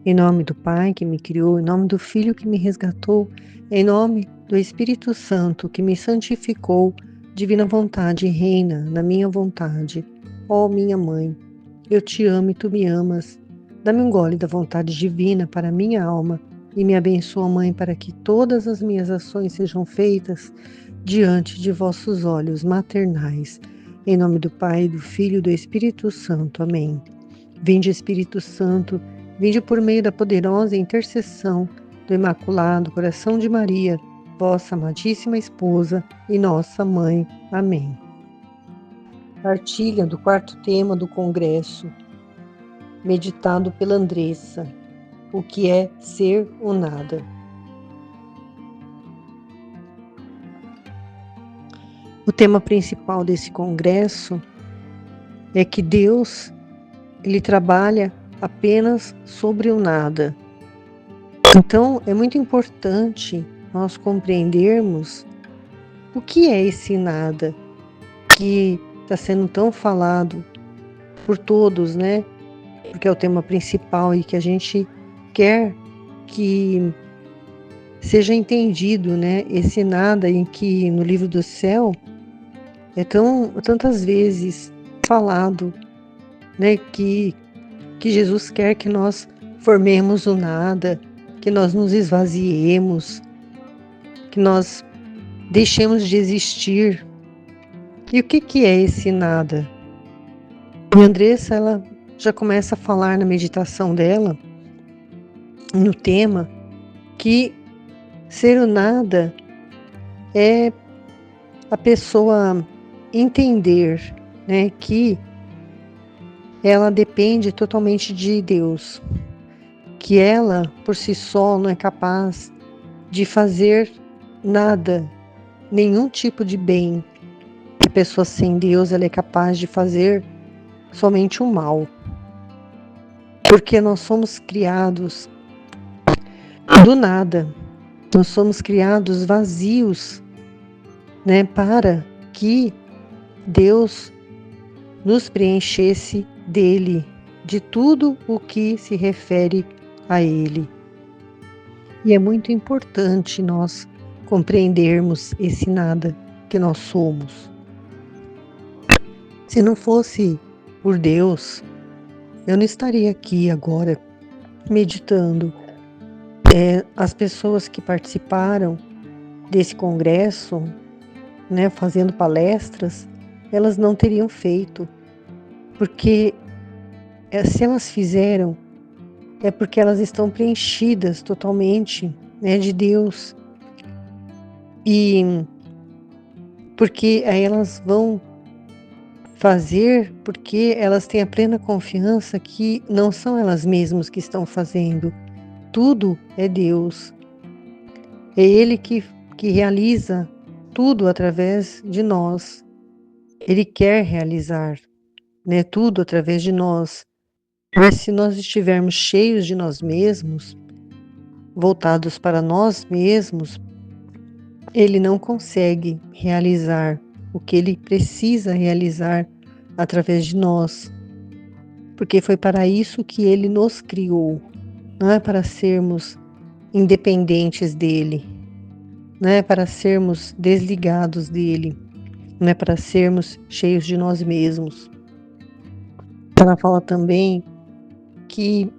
Em nome do Pai que me criou, em nome do Filho que me resgatou, em nome do Espírito Santo que me santificou, divina vontade reina na minha vontade. Ó minha Mãe, eu te amo e tu me amas. Dá-me um gole da vontade divina para a minha alma e me abençoa, Mãe, para que todas as minhas ações sejam feitas diante de vossos olhos maternais. Em nome do Pai, do Filho e do Espírito Santo. Amém. Vinde, Espírito Santo, vinde por meio da poderosa intercessão do Imaculado Coração de Maria, vossa amadíssima esposa e nossa Mãe. Amém. Partilha do quarto tema do Congresso, meditado pela Andressa. O que é ser ou nada? O tema principal desse congresso é que Deus, ele trabalha apenas sobre o nada. Então, é muito importante nós compreendermos o que é esse nada que está sendo tão falado por todos, né? Porque é o tema principal e que a gente quer que seja entendido, né? Esse nada em que no livro do céu é tantas vezes falado, né? Que Jesus quer que nós formemos o nada, que nós nos esvaziemos, que nós deixemos de existir. E o que é esse nada? E a Andressa, ela já começa a falar na meditação dela, no tema, que ser o nada é a pessoa entender, né, que ela depende totalmente de Deus, que ela, por si só, não é capaz de fazer nada, nenhum tipo de bem. A pessoa sem Deus, ela é capaz de fazer somente o mal. Porque nós somos criados do nada, nós somos criados vazios, né, para que Deus nos preenchesse dele, de tudo o que se refere a ele. E é muito importante nós compreendermos esse nada que nós somos. Se não fosse por Deus, eu não estaria aqui agora meditando. As pessoas que participaram desse congresso, né, fazendo palestras, elas não teriam feito, porque se elas fizeram, é porque elas estão preenchidas totalmente, né, de Deus. E porque aí elas vão fazer porque elas têm a plena confiança que não são elas mesmas que estão fazendo. Tudo é Deus. É Ele que realiza tudo através de nós. Ele quer realizar, né, tudo através de nós. Mas se nós estivermos cheios de nós mesmos, voltados para nós mesmos, Ele não consegue realizar o que Ele precisa realizar através de nós. Porque foi para isso que Ele nos criou. Não é para sermos independentes dEle. Não é para sermos desligados dEle. Não é para sermos cheios de nós mesmos. Ela fala também que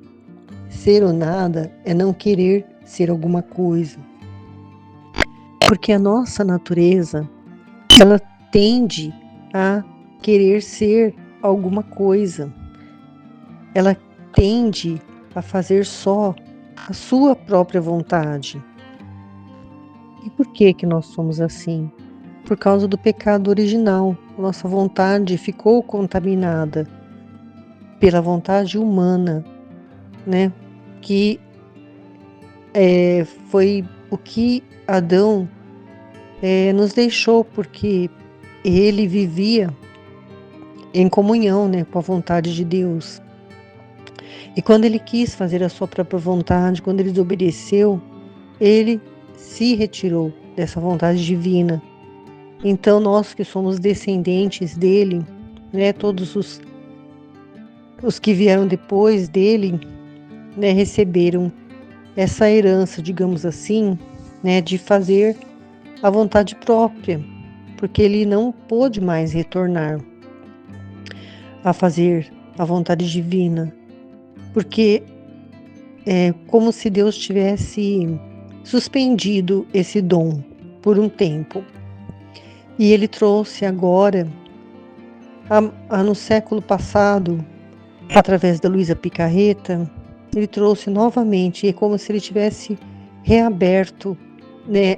ser ou nada é não querer ser alguma coisa. Porque a nossa natureza, ela tende a querer ser alguma coisa. Ela tende a fazer só a sua própria vontade. E por que nós somos assim? Por causa do pecado original. Nossa vontade ficou contaminada pela vontade humana, né? Que foi o que Adão nos deixou, porque ele vivia em comunhão, né, com a vontade de Deus. E quando ele quis fazer a sua própria vontade, quando ele desobedeceu, ele se retirou dessa vontade divina. Então nós que somos descendentes dele, né, todos os que vieram depois dele, né, receberam essa herança, digamos assim, né, de fazer a vontade própria, porque ele não pôde mais retornar a fazer a vontade divina, porque é como se Deus tivesse suspendido esse dom por um tempo. E ele trouxe agora, no século passado, através da Luisa Picarreta, ele trouxe novamente, é como se ele tivesse reaberto, né,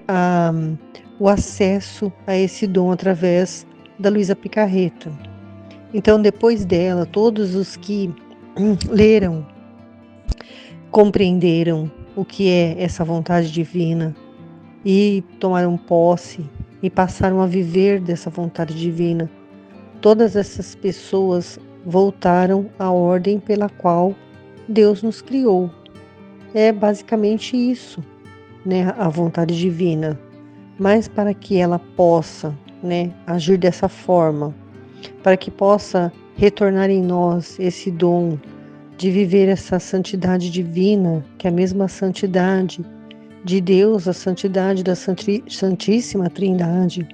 o acesso a esse dom através da Luisa Picarreta. Então, depois dela, todos os que leram, compreenderam o que é essa vontade divina e tomaram posse e passaram a viver dessa vontade divina. Todas essas pessoas voltaram à ordem pela qual Deus nos criou. É basicamente isso, né, a vontade divina. Mas para que ela possa, né, agir dessa forma, para que possa retornar em nós esse dom de viver essa santidade divina, que é a mesma santidade de Deus, a santidade da Santíssima Trindade,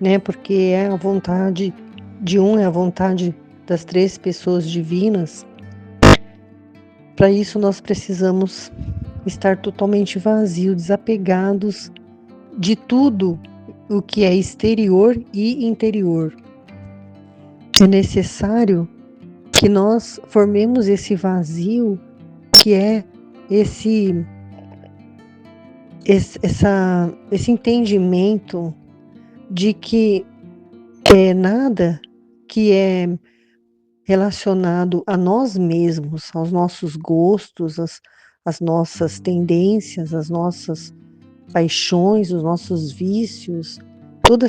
né? Porque é a vontade de um, é a vontade das três pessoas divinas. Para isso nós precisamos estar totalmente vazios, desapegados de tudo o que é exterior e interior. É necessário que nós formemos esse vazio, que é esse entendimento de que nada que é relacionado a nós mesmos, aos nossos gostos, as nossas tendências, as nossas paixões, os nossos vícios, toda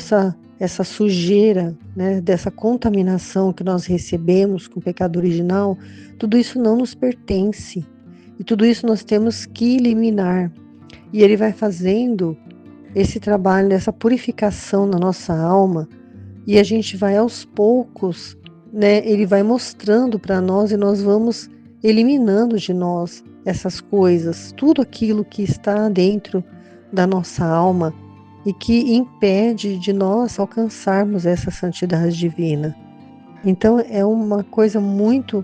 essa sujeira, né, dessa contaminação que nós recebemos com o pecado original, tudo isso não nos pertence. E tudo isso nós temos que eliminar. E ele vai fazendo esse trabalho, essa purificação na nossa alma, e a gente vai aos poucos, né, ele vai mostrando para nós e nós vamos eliminando de nós essas coisas, tudo aquilo que está dentro da nossa alma e que impede de nós alcançarmos essa santidade divina. Então é uma coisa muito,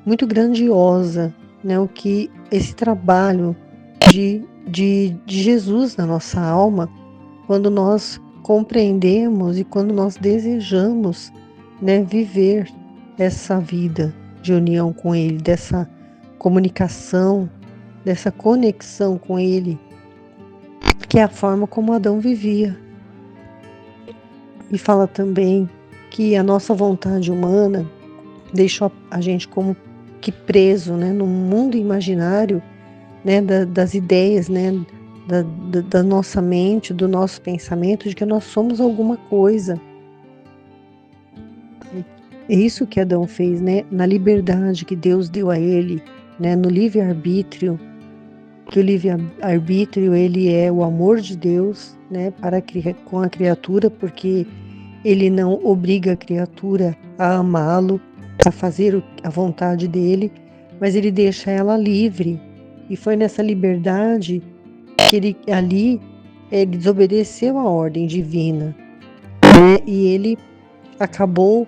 muito grandiosa, né, o que esse trabalho de Jesus na nossa alma, quando nós compreendemos e quando nós desejamos, né, viver essa vida de união com Ele, dessa comunicação, dessa conexão com Ele, que é a forma como Adão vivia. E fala também que a nossa vontade humana deixou a gente como que preso, né, num mundo imaginário, né, das ideias, né, da nossa mente, do nosso pensamento, de que nós somos alguma coisa. É isso que Adão fez, né, na liberdade que Deus deu a ele, né, no livre-arbítrio, que o livre-arbítrio ele é o amor de Deus, né, com a criatura, porque ele não obriga a criatura a amá-lo, a fazer a vontade dele, mas ele deixa ela livre. E foi nessa liberdade que ele desobedeceu a ordem divina, né, e ele acabou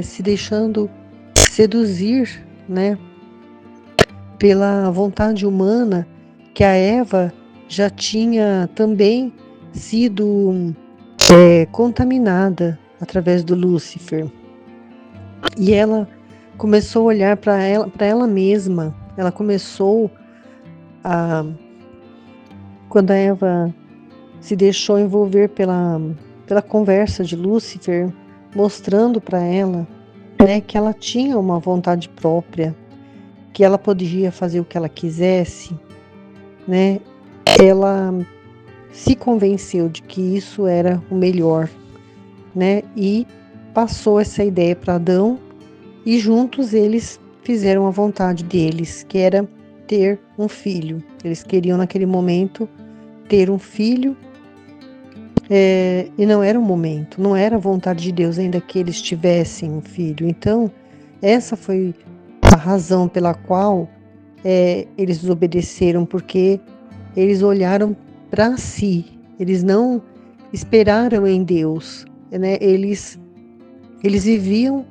se deixando seduzir, né, pela vontade humana, que a Eva já tinha também sido contaminada através do Lúcifer. E ela começou a olhar para ela mesma. Ela começou quando a Eva se deixou envolver pela conversa de Lúcifer, mostrando para ela, né, que ela tinha uma vontade própria, que ela podia fazer o que ela quisesse, né? Ela se convenceu de que isso era o melhor, né? E passou essa ideia para Adão, e juntos eles fizeram a vontade deles, que era ter um filho. Eles queriam naquele momento ter um filho, e não era o momento, não era a vontade de Deus ainda que eles tivessem um filho. Então, essa foi a razão pela qual eles desobedeceram? Porque eles olharam para si, eles não esperaram em Deus, né? Eles viviam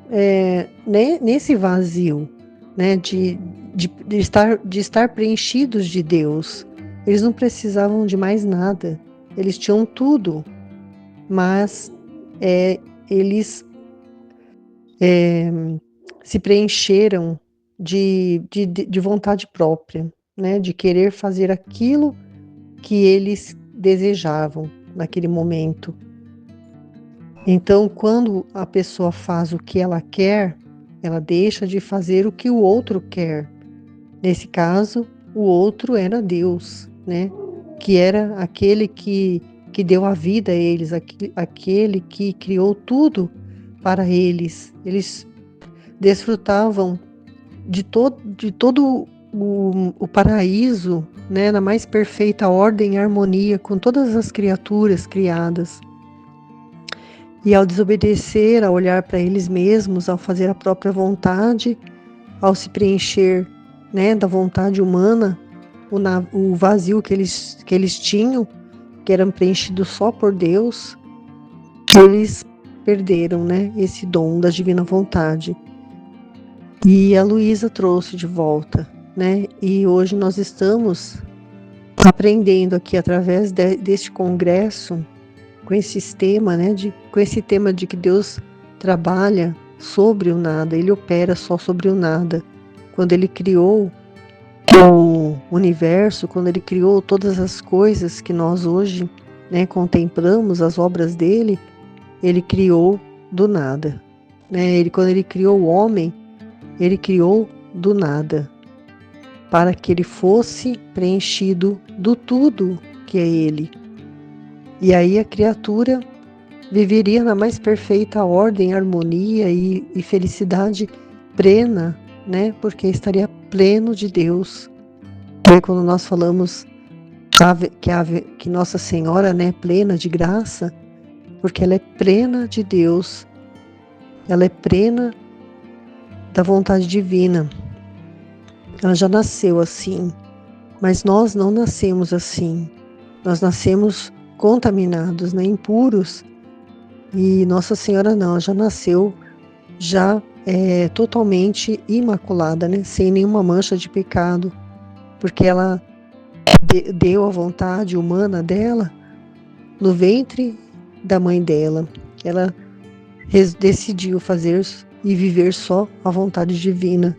né, nesse vazio, né, de estar preenchidos de Deus. Eles não precisavam de mais nada, eles tinham tudo, mas eles se preencheram de vontade própria, né, de querer fazer aquilo que eles desejavam naquele momento. Então, quando a pessoa faz o que ela quer, ela deixa de fazer o que o outro quer. Nesse caso, o outro era Deus, né? Que era aquele que deu a vida a eles, aquele que criou tudo para eles. Eles desfrutavam de todo o paraíso, né? Na mais perfeita ordem e harmonia com todas as criaturas criadas. E ao desobedecer, ao olhar para eles mesmos, ao fazer a própria vontade, ao se preencher, né, da vontade humana, o vazio que eles tinham, que eram preenchidos só por Deus, eles perderam, né, esse dom da divina vontade. E a Luísa trouxe de volta, né, e hoje nós estamos aprendendo aqui através deste congresso, com esse tema, né, com esse tema de que Deus trabalha sobre o nada, Ele opera só sobre o nada. Quando Ele criou o universo, quando Ele criou todas as coisas que nós hoje, né, contemplamos, as obras dele, Ele criou do nada. Né? Quando Ele criou o homem, Ele criou do nada, para que ele fosse preenchido do tudo que é Ele. E aí a criatura viveria na mais perfeita ordem, harmonia e felicidade plena, né? Porque estaria pleno de Deus. E quando nós falamos que Nossa Senhora, né, é plena de graça, porque ela é plena de Deus, ela é plena da vontade divina. Ela já nasceu assim, mas nós não nascemos assim. Nós nascemos contaminados, né, impuros, e Nossa Senhora não, já nasceu já totalmente imaculada, né, sem nenhuma mancha de pecado, porque ela deu a vontade humana dela no ventre da mãe dela. Ela decidiu fazer e viver só a vontade divina.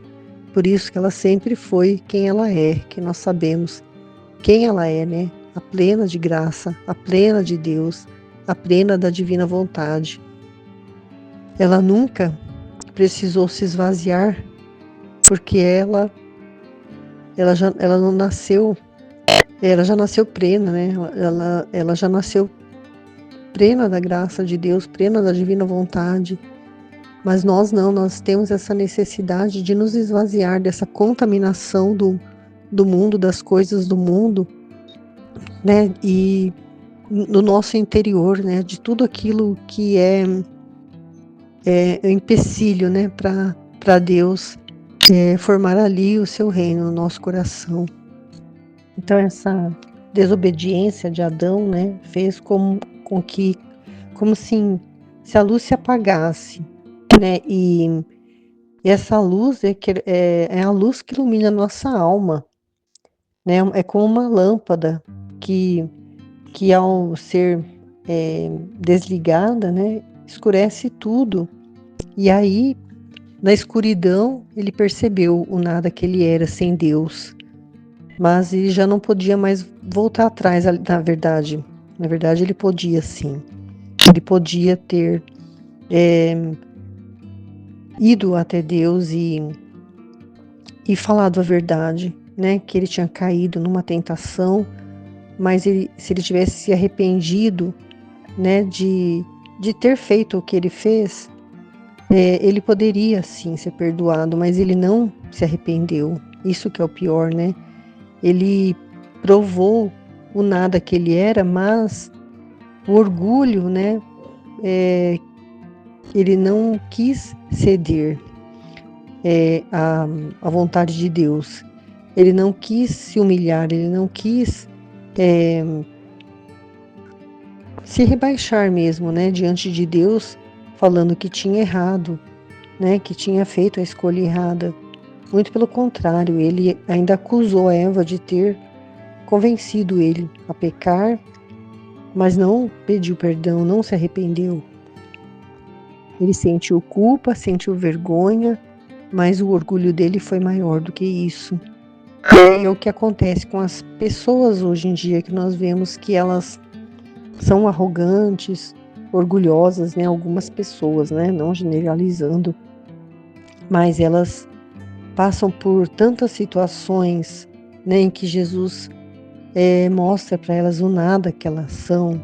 Por isso que ela sempre foi quem ela é, que nós sabemos quem ela é, né? A plena de graça, a plena de Deus, a plena da divina vontade. Ela nunca precisou se esvaziar, porque ela não nasceu, ela já nasceu plena, né? Ela já nasceu plena da graça de Deus, plena da divina vontade. Mas nós não, nós temos essa necessidade de nos esvaziar dessa contaminação do mundo, das coisas do mundo, né? E no nosso interior, né? De tudo aquilo que é empecilho, né? Para Deus formar ali o seu reino no nosso coração. Então essa desobediência de Adão, né? Fez como se a luz se apagasse, né? E essa luz é a luz que ilumina a nossa alma, né? É como uma lâmpada que ao ser desligada, né, escurece tudo. E aí, na escuridão, ele percebeu o nada que ele era sem Deus. Mas ele já não podia mais voltar atrás, na verdade. Na verdade, ele podia sim. Ele podia ter ido até Deus e falado a verdade, né? Que ele tinha caído numa tentação, mas se ele tivesse se arrependido, né, de ter feito o que ele fez, ele poderia sim ser perdoado, mas ele não se arrependeu. Isso que é o pior, né? Ele provou o nada que ele era, mas o orgulho, né, ele não quis ceder à vontade de Deus. Ele não quis se humilhar, ele não quis se rebaixar mesmo, né, diante de Deus, falando que tinha errado, né, que tinha feito a escolha errada. Muito pelo contrário, ele ainda acusou a Eva de ter convencido ele a pecar, mas não pediu perdão, não se arrependeu. Ele sentiu culpa, sentiu vergonha, mas o orgulho dele foi maior do que isso. É o que acontece com as pessoas hoje em dia, que nós vemos que elas são arrogantes, orgulhosas, né? Algumas pessoas, né? Não generalizando, mas elas passam por tantas situações, né? Em que Jesus mostra para elas o nada que elas são,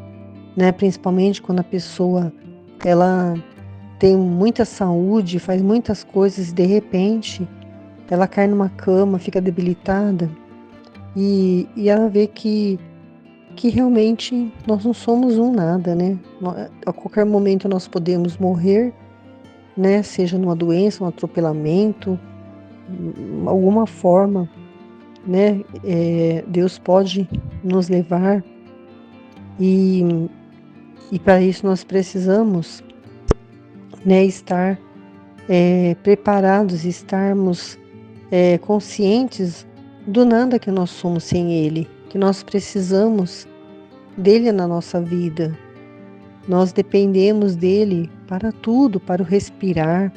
né? Principalmente quando a pessoa ela tem muita saúde, faz muitas coisas e de repente ela cai numa cama, fica debilitada e ela vê que realmente nós não somos um nada, né? A qualquer momento nós podemos morrer, né? Seja numa doença, um atropelamento, alguma forma, né? Deus pode nos levar e, para isso nós precisamos, né? Estar preparados, estarmos conscientes do nada que nós somos sem Ele, que nós precisamos dele na nossa vida. Nós dependemos dele para tudo, para o respirar,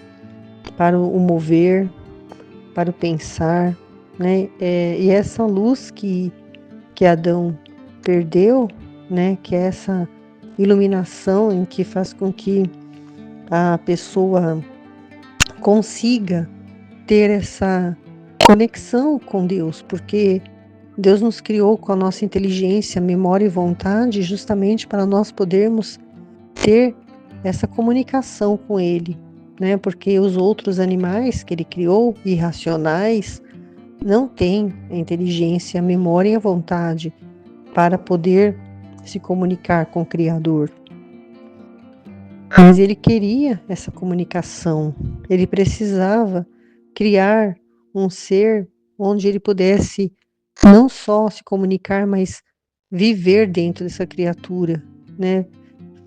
para o mover, para o pensar, né? E essa luz que Adão perdeu, né? Que é essa iluminação em que faz com que a pessoa consiga ter essa conexão com Deus, porque Deus nos criou com a nossa inteligência, memória e vontade justamente para nós podermos ter essa comunicação com Ele, né? Porque os outros animais que Ele criou, irracionais, não têm a inteligência, a memória e a vontade para poder se comunicar com o Criador. Mas Ele queria essa comunicação, Ele precisava criar um ser onde Ele pudesse não só se comunicar, mas viver dentro dessa criatura, né?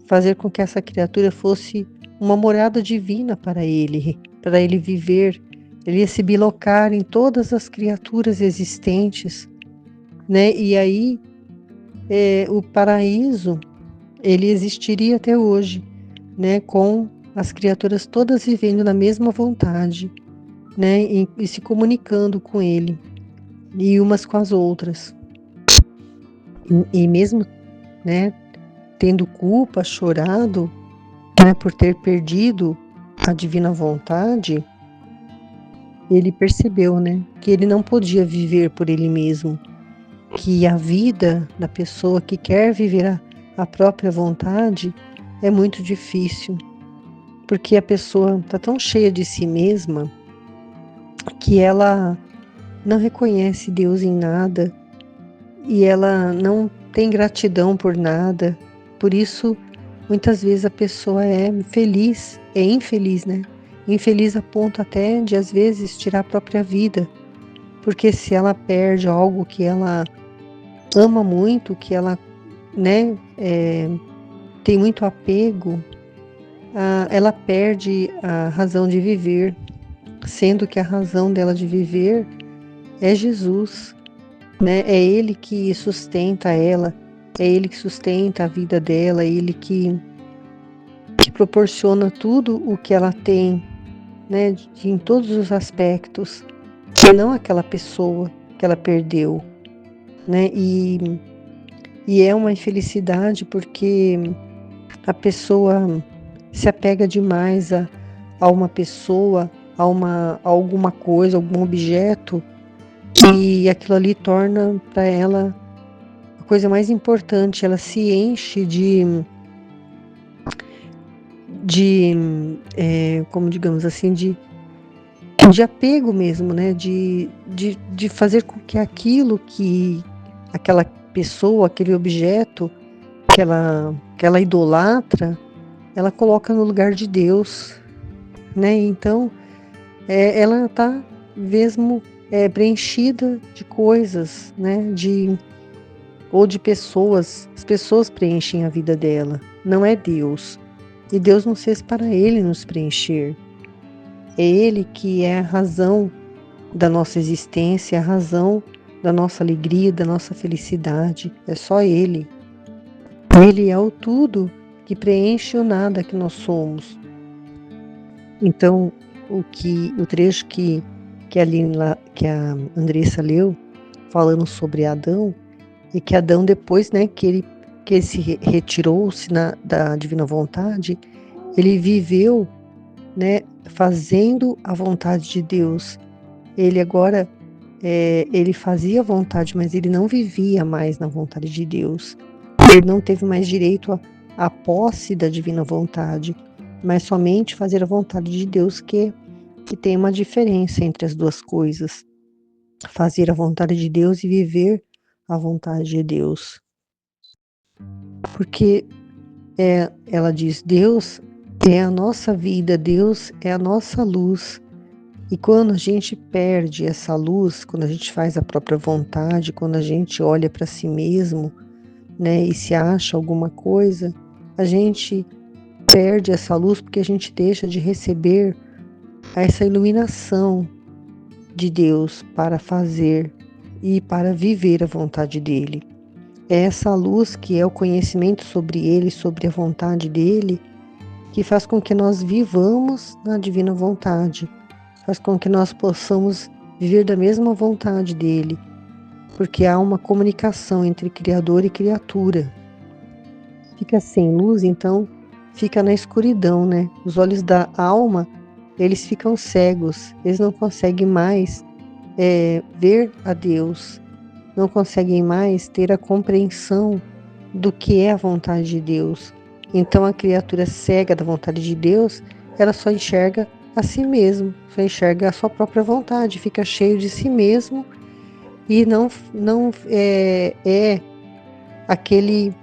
Fazer com que essa criatura fosse uma morada divina para ele viver. Ele ia se bilocar em todas as criaturas existentes, né? E aí o paraíso ele existiria até hoje, né? Com as criaturas todas vivendo na mesma vontade, né? E se comunicando com ele e umas com as outras. E mesmo, né? Tendo culpa, chorado, né, por ter perdido a divina vontade, ele percebeu, né, que ele não podia viver por ele mesmo, que a vida da pessoa que quer viver a própria vontade é muito difícil, porque a pessoa está tão cheia de si mesma que ela não reconhece Deus em nada e ela não tem gratidão por nada. Por isso, muitas vezes a pessoa é infeliz, né? Infeliz a ponto até de, às vezes, tirar a própria vida. Porque se ela perde algo que ela ama muito, que ela, né, tem muito apego, ela perde a razão de viver, sendo que a razão dela de viver é Jesus, né? É Ele que sustenta ela, é Ele que sustenta a vida dela, é Ele que proporciona tudo o que ela tem, né, em todos os aspectos, e não aquela pessoa que ela perdeu, né? E é uma infelicidade porque a pessoa se apega demais a uma pessoa, a alguma coisa, algum objeto, e aquilo ali torna para ela a coisa mais importante. Ela se enche como digamos assim, de apego mesmo, né? De fazer com que aquela pessoa, aquele objeto que ela idolatra, ela coloca no lugar de Deus, né? Então, ela está mesmo preenchida de coisas, né? Ou de pessoas. As pessoas preenchem a vida dela, não é Deus. E Deus não fez para Ele nos preencher. É Ele que é a razão da nossa existência, a razão da nossa alegria, da nossa felicidade. É só Ele. Ele é o tudo que preenche o nada que nós somos. Então, o trecho que a Andressa leu, falando sobre Adão, e que Adão, depois, né, que ele se retirou-se da divina vontade, ele viveu, né, fazendo a vontade de Deus. Ele agora, ele fazia a vontade, mas ele não vivia mais na vontade de Deus. Ele não teve mais direito à posse da divina vontade, mas somente fazer a vontade de Deus, que tem uma diferença entre as duas coisas. Fazer a vontade de Deus e viver a vontade de Deus. Porque ela diz, Deus é a nossa vida, Deus é a nossa luz. E quando a gente perde essa luz, quando a gente faz a própria vontade, quando a gente olha para si mesmo, né, e se acha alguma coisa, a gente perde essa luz porque a gente deixa de receber essa iluminação de Deus para fazer e para viver a vontade dele. É essa luz que é o conhecimento sobre ele, sobre a vontade dele, que faz com que nós vivamos na divina vontade, faz com que nós possamos viver da mesma vontade dele, porque há uma comunicação entre Criador e criatura. Fica sem luz, então fica na escuridão, né? Os olhos da alma, eles ficam cegos, eles não conseguem mais ver a Deus, não conseguem mais ter a compreensão do que é a vontade de Deus. Então a criatura cega da vontade de Deus, ela só enxerga a si mesmo, só enxerga a sua própria vontade, fica cheio de si mesmo e não é aquele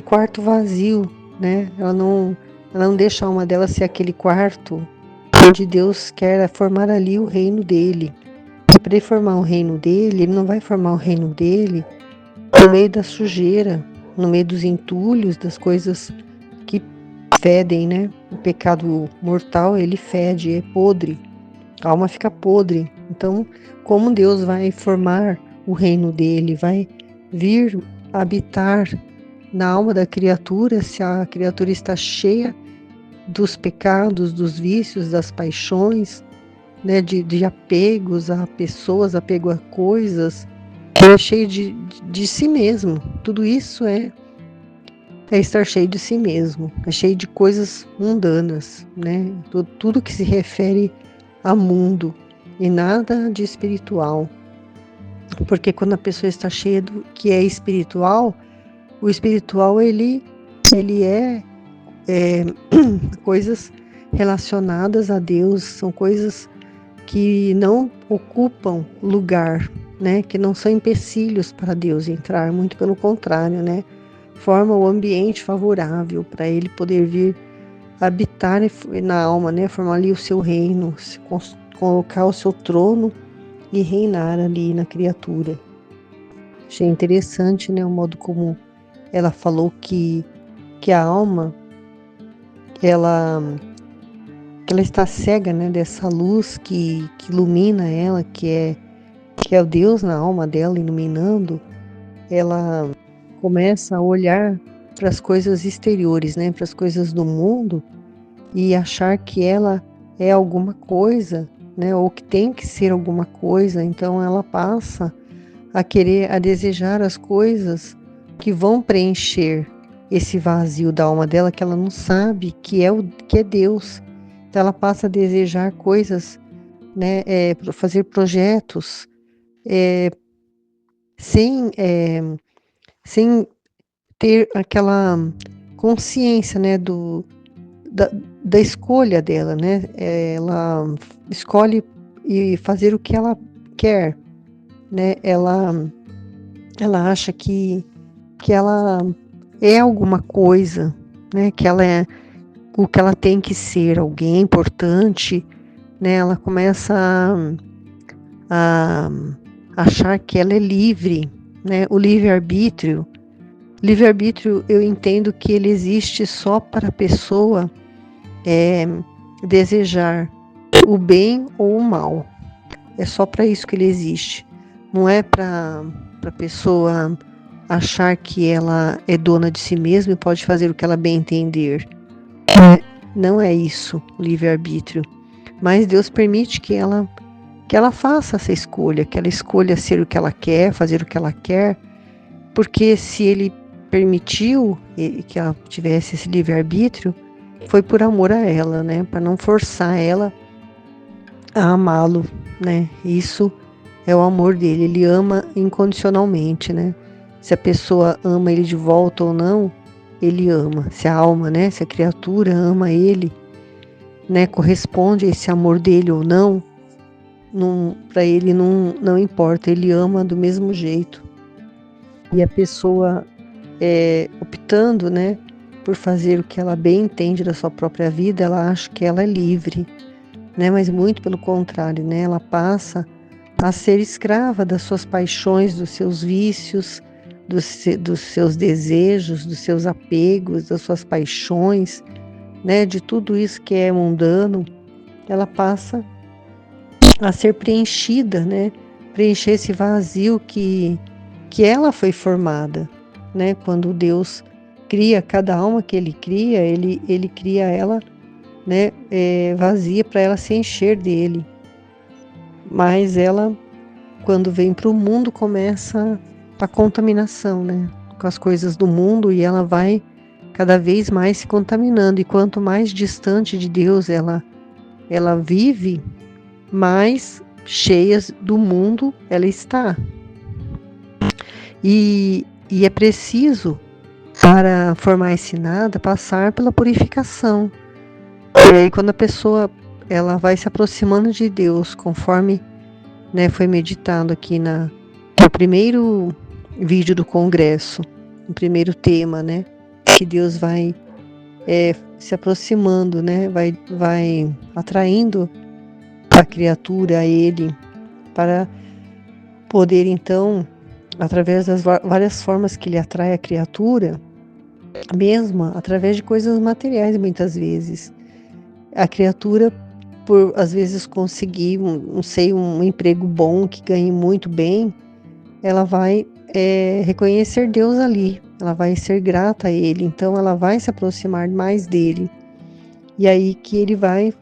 quarto vazio, né? Ela não deixa a alma dela ser aquele quarto onde Deus quer formar ali o reino dele. E para ele formar o reino dele, ele não vai formar o reino dele no meio da sujeira, no meio dos entulhos, das coisas que fedem, né? O pecado mortal, ele fede, é podre. A alma fica podre. Então, como Deus vai formar o reino dele, vai vir habitar na alma da criatura, se a criatura está cheia dos pecados, dos vícios, das paixões, né, de apegos a pessoas, apego a coisas, é cheio de si mesmo. Tudo isso é estar cheio de si mesmo, é cheio de coisas mundanas, né? Tudo que se refere a mundo e nada de espiritual. Porque quando a pessoa está cheia do que é espiritual, o espiritual ele é coisas relacionadas a Deus, são coisas que não ocupam lugar, né? Que não são empecilhos para Deus entrar, muito pelo contrário, né? Forma o ambiente favorável para ele poder vir habitar na alma, né? Formar ali o seu reino, colocar o seu trono e reinar ali na criatura. Achei interessante, né? O modo como ela falou que a alma ela está cega, né? Dessa luz que ilumina ela, que é o Deus na alma dela iluminando. Ela começa a olhar para as coisas exteriores, né? Para as coisas do mundo e achar que ela é alguma coisa, né? Ou que tem que ser alguma coisa. Então ela passa a desejar as coisas que vão preencher esse vazio da alma dela, que ela não sabe que é Deus. Então ela passa a desejar coisas, né? Fazer projetos sem ter aquela consciência, né? Da escolha dela, né? Ela escolhe e fazer o que ela quer, né? Ela acha que ela é alguma coisa, né? Que ela é o que ela tem que ser, alguém importante, né? Ela começa a achar que ela é livre, né? O livre-arbítrio. Livre-arbítrio, eu entendo que ele existe só para a pessoa desejar o bem ou o mal. É só para isso que ele existe. Não é para a pessoa achar que ela é dona de si mesma e pode fazer o que ela bem entender. Não é isso o livre-arbítrio. Mas Deus permite que ela faça essa escolha, que ela escolha ser o que ela quer, fazer o que ela quer, porque se ele permitiu que ela tivesse esse livre-arbítrio, foi por amor a ela, né? Para não forçar ela a amá-lo, né? Isso é o amor dele, ele ama incondicionalmente, né? Se a pessoa ama ele de volta ou não, ele ama. Se a alma, né? Se a criatura ama ele, né? Corresponde a esse amor dele ou não, para ele não importa, ele ama do mesmo jeito. E a pessoa optando, né, por fazer o que ela bem entende da sua própria vida, ela acha que ela é livre, né? Mas muito pelo contrário, né? Ela passa a ser escrava das suas paixões, dos seus vícios, dos seus desejos, dos seus apegos, das suas paixões, né? De tudo isso que é mundano, ela passa a ser preenchida, né? Preencher esse vazio que ela foi formada, né? Quando Deus cria cada alma que Ele cria, Ele cria ela, né? Vazia para ela se encher dele. Mas ela, quando vem para o mundo, começa a contaminação, né? Com as coisas do mundo, e ela vai cada vez mais se contaminando. E quanto mais distante de Deus ela vive, mais cheia do mundo ela está. E é preciso, para formar esse nada, passar pela purificação. E aí, quando a pessoa ela vai se aproximando de Deus, conforme, né, foi meditado aqui no primeiro vídeo do congresso, no primeiro tema, né, que Deus vai se aproximando, né, vai atraindo a criatura a Ele, para poder então, através das várias formas que Ele atrai a criatura, mesmo através de coisas materiais, muitas vezes, a criatura, por às vezes conseguir um emprego bom, que ganhe muito bem, ela vai reconhecer Deus ali, ela vai ser grata a Ele, então ela vai se aproximar mais dele. E aí que Ele vai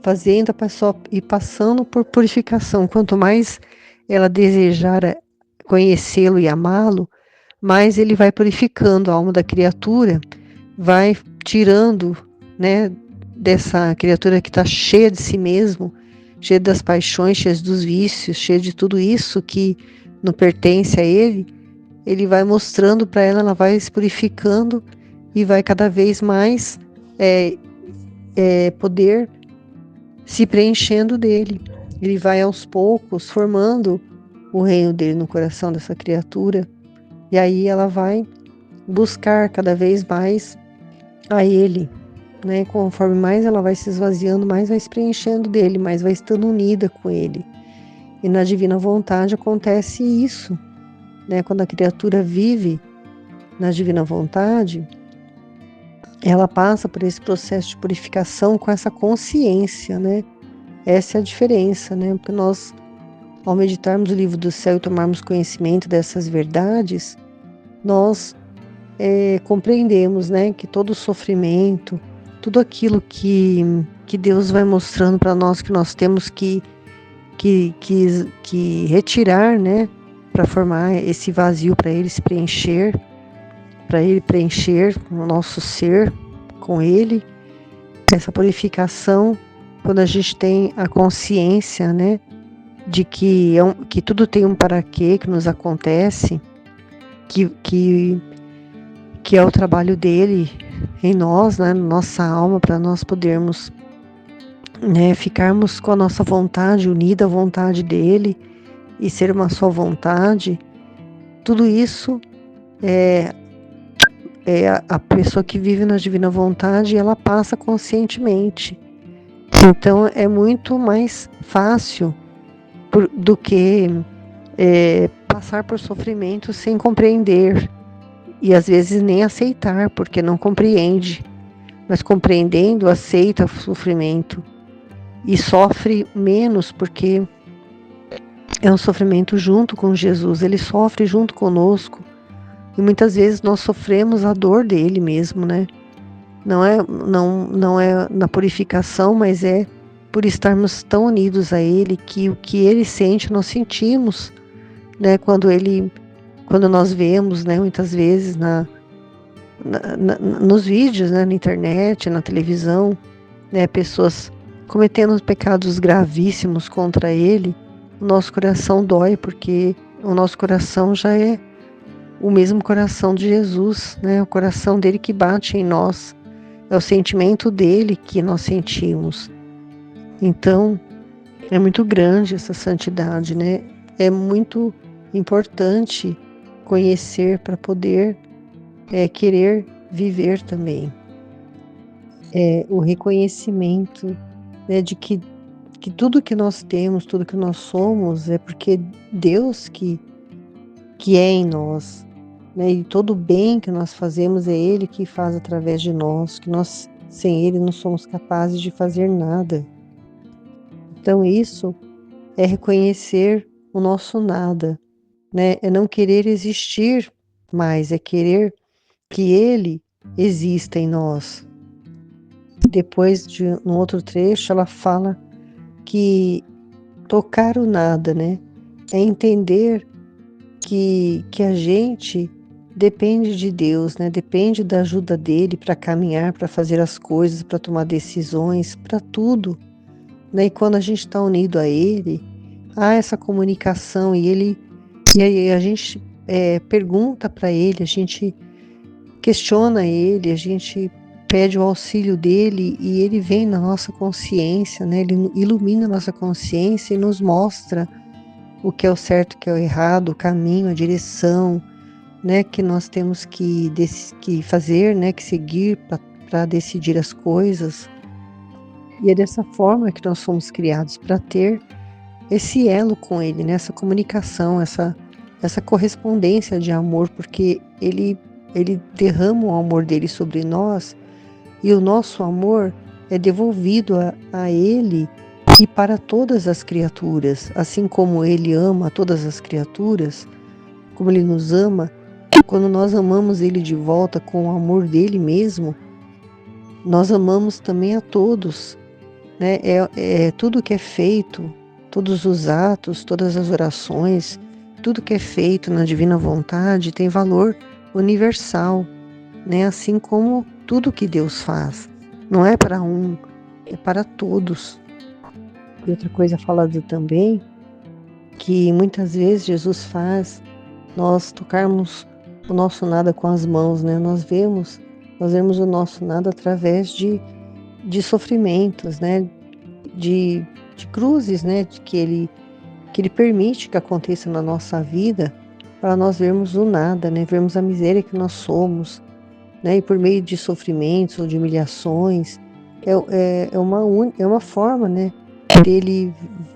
fazendo a pessoa ir passando por purificação. Quanto mais ela desejar conhecê-lo e amá-lo, mais Ele vai purificando a alma da criatura, vai tirando, né, dessa criatura que está cheia de si mesmo, cheia das paixões, cheia dos vícios, cheia de tudo isso que não pertence a Ele. Ele vai mostrando para ela, ela vai se purificando e vai cada vez mais poder se preenchendo dele. Ele vai aos poucos formando o reino dele no coração dessa criatura, e aí ela vai buscar cada vez mais a ele, né? Conforme mais ela vai se esvaziando, mais vai se preenchendo dele, mais vai estando unida com ele. E na divina vontade acontece isso, né? Quando a criatura vive na divina vontade, ela passa por esse processo de purificação com essa consciência, né? Essa é a diferença, né? Porque nós, ao meditarmos o livro do céu e tomarmos conhecimento dessas verdades, nós compreendemos, né, que todo o sofrimento, tudo aquilo que Deus vai mostrando para nós que nós temos que retirar, né, para formar esse vazio, para ele se preencher, para ele preencher o nosso ser com ele, essa purificação, quando a gente tem a consciência, né, de que tudo tem um para quê que nos acontece, que é o trabalho dele em nós, né, na nossa alma, para nós podermos, né, ficarmos com a nossa vontade unida à vontade dele e ser uma só vontade. Tudo isso é a pessoa que vive na divina vontade, ela passa conscientemente. Então é muito mais fácil do que passar por sofrimento sem compreender e às vezes nem aceitar, porque não compreende, mas compreendendo aceita o sofrimento e sofre menos porque é um sofrimento junto com Jesus, ele sofre junto conosco e muitas vezes nós sofremos a dor dele mesmo, né? Não é na purificação, mas é por estarmos tão unidos a ele que o que ele sente nós sentimos, né? Quando nós vemos, né? Muitas vezes nos vídeos, né? Na internet, na televisão, né? Pessoas cometendo pecados gravíssimos contra ele, o nosso coração dói porque o nosso coração já é o mesmo coração de Jesus, né? O coração dele que bate em nós. É o sentimento dele que nós sentimos. Então, é muito grande essa santidade, né? É muito importante conhecer para poder querer viver também. O reconhecimento, né, de que tudo que nós temos, tudo que nós somos, é porque Deus que é em nós. Né? E todo o bem que nós fazemos é Ele que faz através de nós, que nós, sem Ele, não somos capazes de fazer nada. Então isso é reconhecer o nosso nada, né? É não querer existir mais, é querer que Ele exista em nós. Depois, no outro trecho, ela fala que tocar o nada, né? É entender que a gente depende de Deus, né? Depende da ajuda dele para caminhar, para fazer as coisas, para tomar decisões, para tudo, né? E quando a gente está unido a ele, há essa comunicação e aí a gente pergunta para ele, a gente questiona ele, a gente pede o auxílio dele e ele vem na nossa consciência, né? Ele ilumina a nossa consciência e nos mostra o que é o certo, o que é o errado, o caminho, a direção, né, que nós temos que fazer, né, que seguir para decidir as coisas. E é dessa forma que nós fomos criados, para ter esse elo com ele, né, essa comunicação, essa correspondência de amor, porque ele derrama o amor dele sobre nós e o nosso amor é devolvido a ele e para todas as criaturas, assim como ele ama todas as criaturas, como ele nos ama. Quando nós amamos ele de volta com o amor dele mesmo, nós amamos também a todos, né? Tudo que é feito, todos os atos, todas as orações, tudo que é feito na divina vontade tem valor universal, né? Assim como tudo que Deus faz, não é para um, é para todos. E outra coisa falada também, que muitas vezes Jesus faz nós tocarmos o nosso nada com as mãos, né? Nós vemos o nosso nada através de sofrimentos, né? De cruzes, né? Que ele permite que aconteça na nossa vida para nós vermos o nada, né? Vermos a miséria que nós somos, né? E por meio de sofrimentos ou de humilhações, é uma forma, né? Dele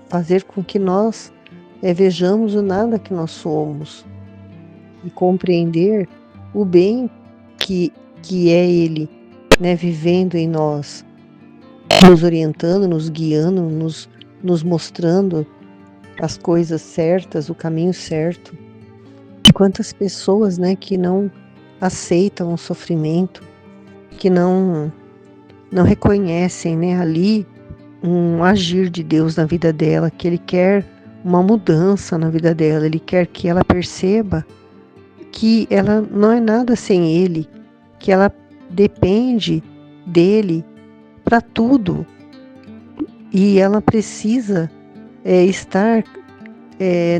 fazer com que nós vejamos o nada que nós somos e compreender o bem que é Ele, né, vivendo em nós, nos orientando, nos guiando, nos mostrando as coisas certas, o caminho certo. E quantas pessoas, né, que não aceitam o sofrimento, que não reconhecem, né, ali um agir de Deus na vida dela, que Ele quer uma mudança na vida dela, Ele quer que ela perceba que ela não é nada sem Ele, que ela depende dele para tudo e ela precisa estar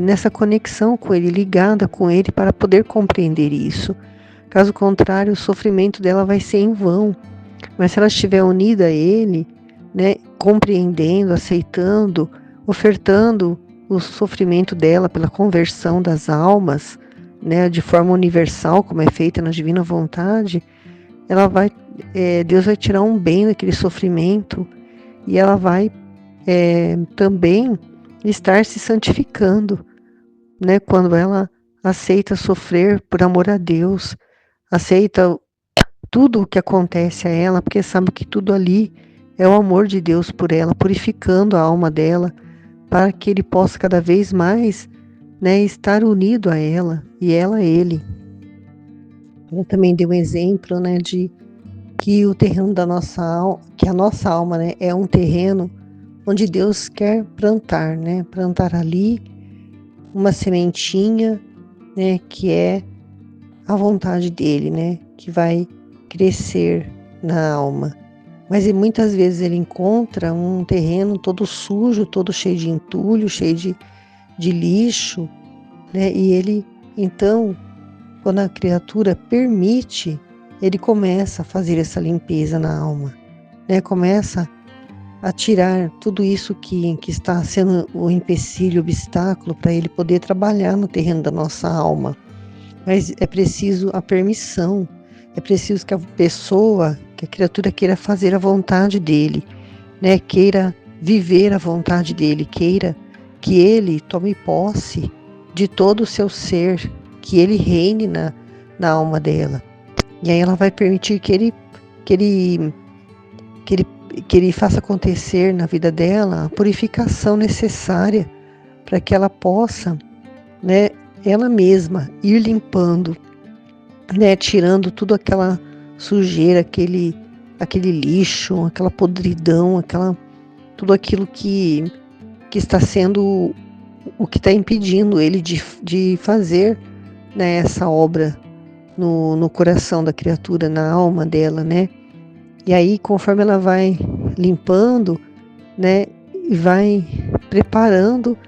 nessa conexão com Ele, ligada com Ele para poder compreender isso. Caso contrário, o sofrimento dela vai ser em vão. Mas se ela estiver unida a Ele, né, compreendendo, aceitando, ofertando o sofrimento dela pela conversão das almas, né, de forma universal, como é feita na divina vontade, Deus vai tirar um bem daquele sofrimento e ela vai também estar se santificando, né? Quando ela aceita sofrer por amor a Deus, aceita tudo o que acontece a ela, porque sabe que tudo ali é o amor de Deus por ela, purificando a alma dela, para que ele possa cada vez mais, né, estar unido a ela e ela a ele. Ela também deu um exemplo, né, de que o terreno da nossa alma, que a nossa alma, né, é um terreno onde Deus quer plantar, né, plantar ali uma sementinha, né, que é a vontade dele, né, que vai crescer na alma. Mas muitas vezes ele encontra um terreno todo sujo, todo cheio de entulho, cheio de lixo, né, e ele, então, quando a criatura permite, ele começa a fazer essa limpeza na alma, né? Começa a tirar tudo isso que está sendo o empecilho, o obstáculo para ele poder trabalhar no terreno da nossa alma. Mas é preciso a permissão, é preciso que a pessoa, que a criatura queira fazer a vontade dele, né? Queira viver a vontade dele, queira que ele tome posse de todo o seu ser, que ele reine na alma dela. E aí ela vai permitir que ele faça acontecer na vida dela a purificação necessária para que ela possa, né, ela mesma ir limpando, né, tirando tudo aquela sujeira, aquele lixo, aquela podridão, tudo aquilo que está sendo o que está impedindo ele de fazer, né, essa obra no coração da criatura, na alma dela, né? E aí, conforme ela vai limpando, né, e vai preparando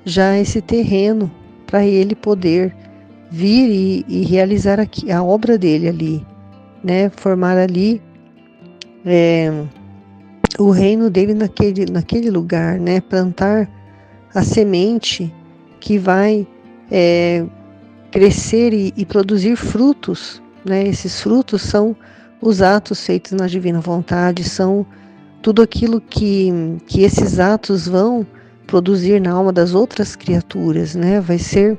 já esse terreno para ele poder vir e realizar aqui a obra dele ali, né? Formar ali o reino dele naquele lugar, né? Plantar a semente que vai crescer e produzir frutos, né? Esses frutos são os atos feitos na divina vontade, são tudo aquilo que esses atos vão produzir na alma das outras criaturas, né? Vai ser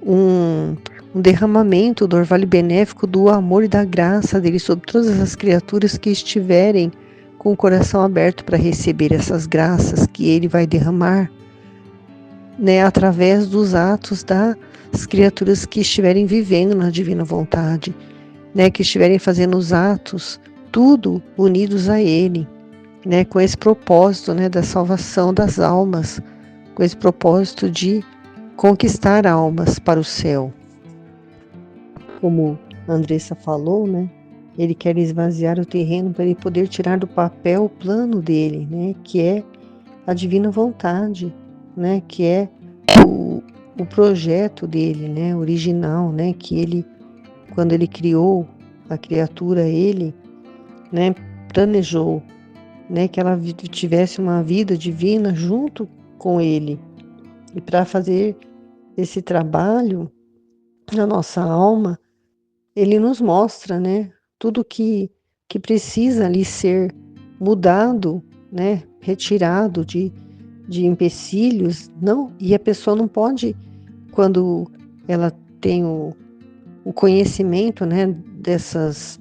um derramamento do orvalho benéfico do amor e da graça dele sobre todas as criaturas que estiverem com o coração aberto para receber essas graças que ele vai derramar, né, através dos atos das criaturas que estiverem vivendo na divina vontade, né, que estiverem fazendo os atos, tudo unidos a ele, né, com esse propósito, né, da salvação das almas, com esse propósito de conquistar almas para o céu. Como a Andressa falou, né, ele quer esvaziar o terreno para ele poder tirar do papel o plano dele, né, que é a divina vontade, né, que é o projeto dele, né, original, né, que ele, quando ele criou a criatura, ele, né, planejou, né, que ela tivesse uma vida divina junto com ele. E para fazer esse trabalho na nossa alma, ele nos mostra, né, tudo que precisa ali ser mudado, né, retirado de empecilhos, não, e a pessoa não pode, quando ela tem o conhecimento, né, desses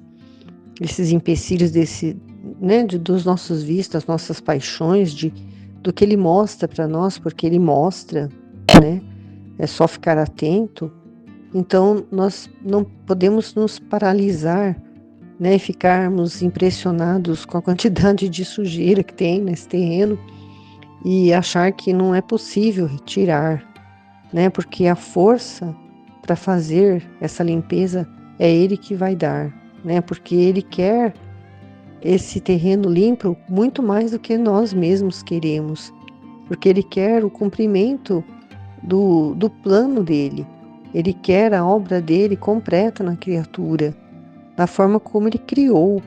empecilhos, né, dos nossos vícios, das nossas paixões, do que ele mostra para nós, porque ele mostra, né, é só ficar atento. Então, nós não podemos nos paralisar, né, e ficarmos impressionados com a quantidade de sujeira que tem nesse terreno e achar que não é possível retirar, né, porque a força para fazer essa limpeza é Ele que vai dar, né, porque Ele quer esse terreno limpo muito mais do que nós mesmos queremos, porque Ele quer o cumprimento do plano dele. Ele quer a obra dele completa na criatura, da forma como ele criou,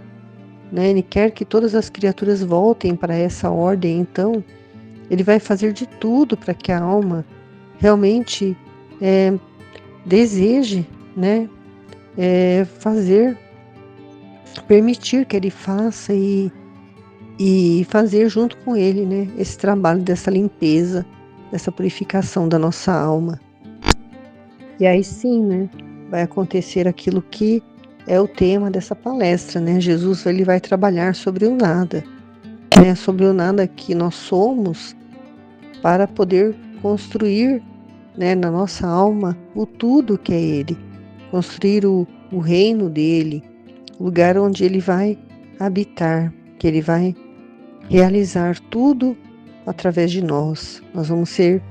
né? Ele quer que todas as criaturas voltem para essa ordem. Então, ele vai fazer de tudo para que a alma realmente deseje, né? Permitir que ele faça e e fazer junto com Ele, né, esse trabalho dessa limpeza, dessa purificação da nossa alma. E aí sim, né, vai acontecer aquilo que é o tema dessa palestra, né? Jesus ele vai trabalhar sobre o nada, né? Sobre o nada que nós somos, para poder construir, né, na nossa alma o tudo que é Ele, construir o reino dele, o lugar onde Ele vai habitar, que Ele vai realizar tudo através de nós. Nós vamos ser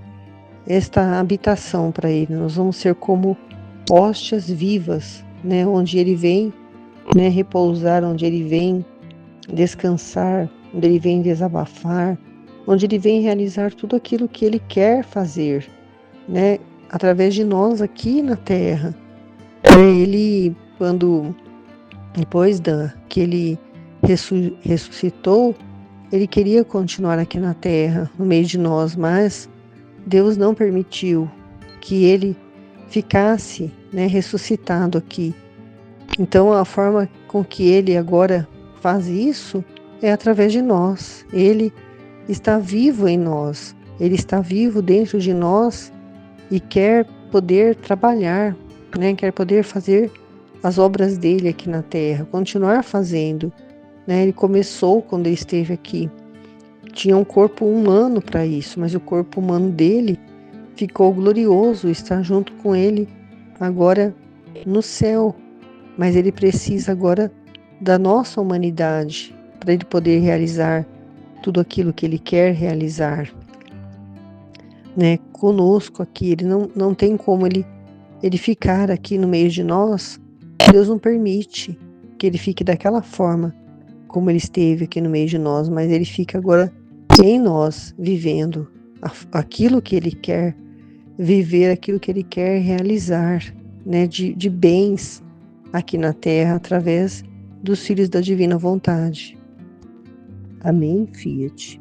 esta habitação para Ele, nós vamos ser como hóstias vivas, né, onde Ele vem, né, repousar, onde Ele vem descansar, onde Ele vem desabafar, onde Ele vem realizar tudo aquilo que Ele quer fazer, né, através de nós aqui na Terra. Ele, quando depois que Ele ressuscitou, Ele queria continuar aqui na Terra, no meio de nós, mas Deus não permitiu que Ele ficasse, né, ressuscitado aqui. Então, a forma com que Ele agora faz isso é através de nós. Ele está vivo em nós, Ele está vivo dentro de nós e quer poder trabalhar, né? Quer poder fazer as obras dele aqui na Terra, continuar fazendo, né? Ele começou quando ele esteve aqui. Tinha um corpo humano para isso, mas o corpo humano dele ficou glorioso, está junto com ele agora no céu. Mas ele precisa agora da nossa humanidade para ele poder realizar tudo aquilo que ele quer realizar, né? Conosco aqui, ele não tem como ele ficar aqui no meio de nós. Deus não permite que ele fique daquela forma como ele esteve aqui no meio de nós, mas ele fica agora em nós, vivendo aquilo que ele quer viver, aquilo que ele quer realizar, né, de bens aqui na Terra, através dos filhos da divina vontade. Amém, Fiat.